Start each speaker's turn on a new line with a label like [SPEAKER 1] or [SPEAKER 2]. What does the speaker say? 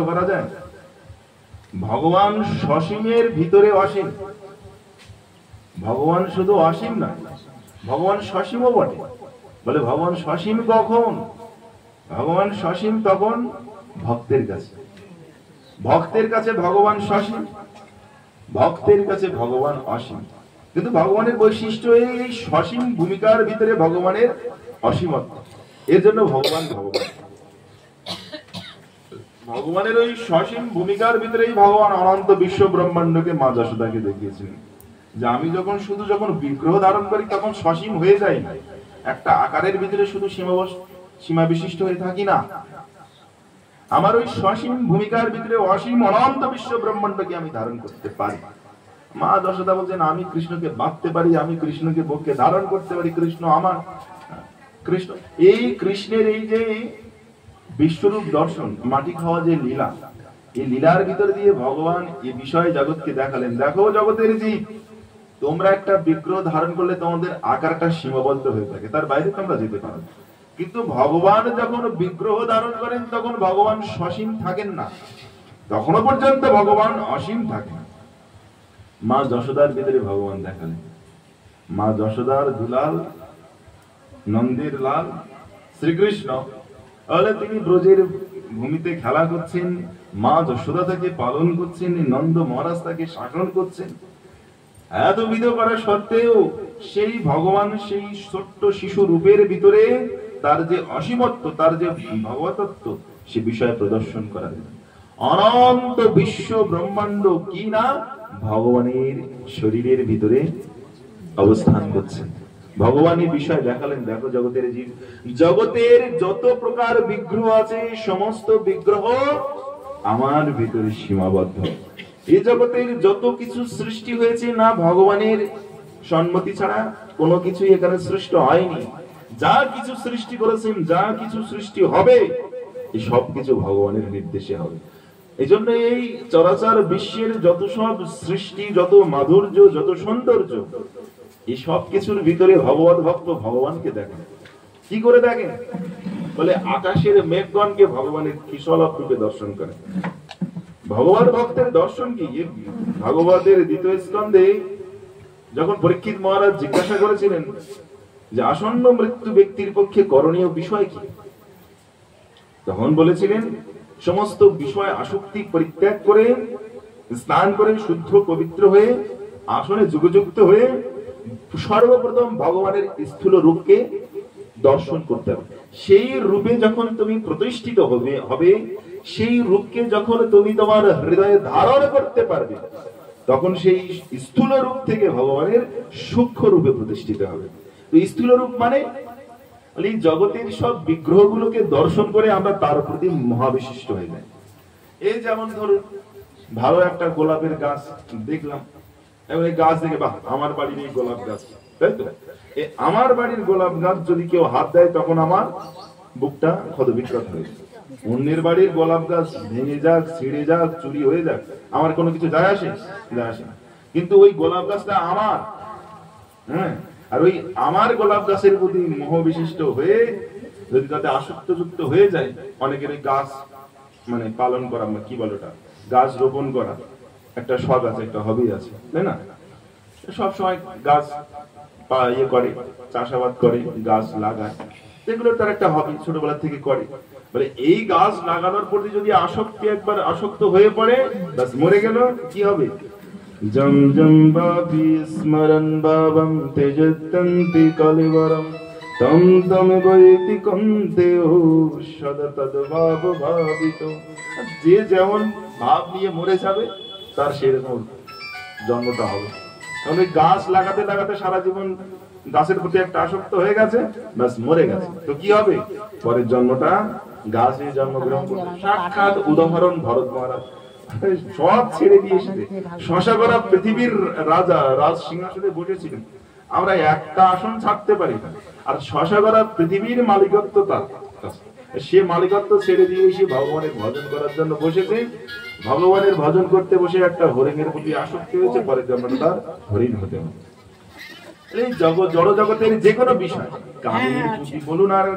[SPEAKER 1] করা যায়? ভগবান সসীমের ভিতরে অসীম। ভগবান শুধু অসীম না, ভগবান সসীমও বটে। বলে ভগবান সসীম কখন? ভগবান সসীম তখন ভক্তের কাছে। ভক্তের কাছে ভগবান সসীম, ভক্তের কাছে ভগবান অসীম। কিন্তু ভগবানের বৈশিষ্ট্য এই সসীম ভূমিকার ভিতরে ভগবানের অসীমত্ব। এর জন্য ভগবান ভগবান। ভগবানের ওই সসীম ভূমিকার ভিতরেই ভগবান অনন্ত বিশ্ব ব্রহ্মাণ্ডকে মা যশোদাকে দেখিয়েছিলেন যে আমি যখন বিগ্রহ ধারণ করি তখন সসীম হয়ে যাই না, একটা আকারের ভিতরে শুধু সীমা বিশিষ্ট হয়ে থাকি না। আমার ওই সসীম ভূমিকার ভিতরে অসীম অনন্ত বিশ্ব ব্রহ্মাণ্ডকে আমি ধারণ করতে পারি। মা যশোদা বলছেন আমি কৃষ্ণকে বাঁধতে পারি, আমি কৃষ্ণকে বুকে ধারণ করতে পারি, কৃষ্ণ আমার। কৃষ্ণ এই কৃষ্ণের এই যে বিশ্বরূপ দর্শন, মাটি খাওয়া যে লীলা, এই লীলার ভিতর দিয়ে ভগবান এই বিষয় জগৎকে দেখালেন। দেখো জগতের জীব, তোমরা একটা বিগ্রহ ধারণ করলে তোমাদের আকারটা সীমাবদ্ধ হয়ে থাকে, তার বাইরে তোমরা যেতে পারো। কিন্তু ভগবান যখন বিগ্রহ ধারণ করেন তখন ভগবান সসীম থাকেন না, তখনও পর্যন্ত ভগবান অসীম থাকেন। মা যশোদার ভিতরে ভগবান দেখালেন। মা যশোদার দুলাল, নন্দের লাল শ্রীকৃষ্ণ, তাহলে তিনি ব্রজের ভূমিতে খেলা করছেন, মা যশোদা তাকে পালন করছেন, নন্দ মহারাজ তাকে শাসন করছেন। এত বিধ করা সত্ত্বেও সেই ভগবান সেই ছোট্ট শিশু রূপের ভিতরে তার যে অসীমত্ব, তার যে ভগবতত্ব, সে বিষয়ে প্রদর্শন করা যায়। অনন্ত বিশ্ব ব্রহ্মাণ্ড কি না ভগবানের শরীরের ভিতরে অবস্থান করছে। ভগবানের বিষয় দেখালেন। দেখো জগতের জীব, জগতের যত প্রকার বিগ্রহ আছে সমস্ত বিগ্রহ আমার ভিতরে সীমাবদ্ধ। এই জগতের যত কিছু সৃষ্টি হয়েছে না ভগবানের সম্মতি ছাড়া কোনো কিছুই এখানে সৃষ্ট হয়নি। যা কিছু সৃষ্টি করেছেন, যা কিছু সৃষ্টি হবে, এই সব কিছু ভগবানের নির্দেশে হবে। এই জন্য এই চরাচর বিশ্বের যত সব সৃষ্টি, যত মাধুর্য, যত সৌন্দর্য, এই সব কিছুর ভিতরে ভগবত ভক্ত ভগবানকে দেখেন। কি করে দেখেন? বলে আকাশের মেঘগণকে ভগবানের কিশলভ রূপে দর্শন করে। ভগবান ভক্তের দর্শন কি? ভাগবতের দ্বিতীয় স্কন্ধে যখন পরীক্ষিত মহারাজ জিজ্ঞাসা করেছিলেন যে আসন্ন মৃত্যু ব্যক্তির পক্ষে করণীয় বিষয় কি, তখন বলেছিলেন সমস্ত বিষয় আসক্তি পরিত্যাগ করে স্নান করে শুদ্ধ পবিত্র হয়ে আসনে যুগযুক্ত হয়ে সর্বপ্রথম ভগবানের স্থূল রূপকে দর্শন করতে হবে। সেই রূপে যখন তুমি প্রতিষ্ঠিত হবে, সেই রূপকে যখন তুমি তোমার হৃদয়ে ধারণ করতে পারবে, তখন সেই স্থূল রূপ থেকে ভগবানের সূক্ষ্ম রূপে প্রতিষ্ঠিত হবে। তো স্থূল রূপ মানে এই জগতের সব বিগ্রহগুলোকে দর্শন করে আমরা তার প্রতি মহাবিশিষ্ট হয়ে যাই। এই যেমন ধরুন ভালো একটা গোলাপের গাছ দেখলাম, এবং এই গাছ দেখে বাহ আমার বাড়ির এই গোলাপ গাছ, তাই তো? আমার বাড়ির গোলাপ গাছ যদি কেউ হাত দেয় তখন আমার বুকটা ক্ষতবিক্ষত হয়ে যায়। অন্যের বাড়ির গোলাপ গাছ ভেঙে যাক, ছিঁড়ে যাক, চুরি হয়ে যাক, আমার কোনো কিছু যায় আসে? যায় আসে না। কিন্তু ওই গোলাপ গাছটা আমার, হ্যাঁ, আর ওই আমার গোলাপ গাছের প্রতি মোহ বিশিষ্ট হয়ে যদি তাতে আসক্ত যুক্ত হয়ে যায়, অনেকের ওই গাছ মানে পালন করা, কি বলে ওটা, গাছ রোপণ করা একটা শখ আছে, একটা হবি আছে, তাই না? সব সময় গাছ ইয়ে করে, চাষাবাদ করে, গাছ লাগায়, এগুলো তার একটা হবি, ছোটবেলা থেকে করে। বলে এই গাছ লাগানোর প্রতি যদি আসক্তি একবার আসক্ত হয়ে পড়ে, গাছ মরে গেল, কি হবে? জম জম বাপি স্মরণ ভাবম তেজতন্তি কলিবরম তম তম বৈতি কন্তে ও সদা তদ ভাব ভাবিত। যে যেমন ভাব নিয়ে মরে যাবে তার সেরকম জন্মটা হবে। কারণ ওই গাছ লাগাতে লাগাতে সারা জীবন গাছের প্রতি একটা আসক্ত হয়ে গেছে, বাস মরে গেছে। তো কি হবে? পরের জন্মটা গাছে জন্মগ্রহণ করবে। সাক্ষাৎ উদাহরণ ভরত মহারাজ, সব ছেড়ে দিয়ে এসে শশা করা পৃথিবীর রাজা রাজ সিংহাসনে বসেছিলেন। আমরা একটা আসন ছাড়তে পারি না, আর শশা করা পৃথিবীর মালিকত্ব তার। সে মালিকত্ব ছেড়ে দিয়ে এসে ভগবানের ভজন করার জন্য বসেছে। ভগবানের ভজন করতে বসে একটা হরিণের প্রতি আসক্তি হয়েছে, পরের জন্মটা তার হরিণ হতে হবে। এই জড় জগতের যে কোনো বিষয়, কামের প্রতি বলুন আর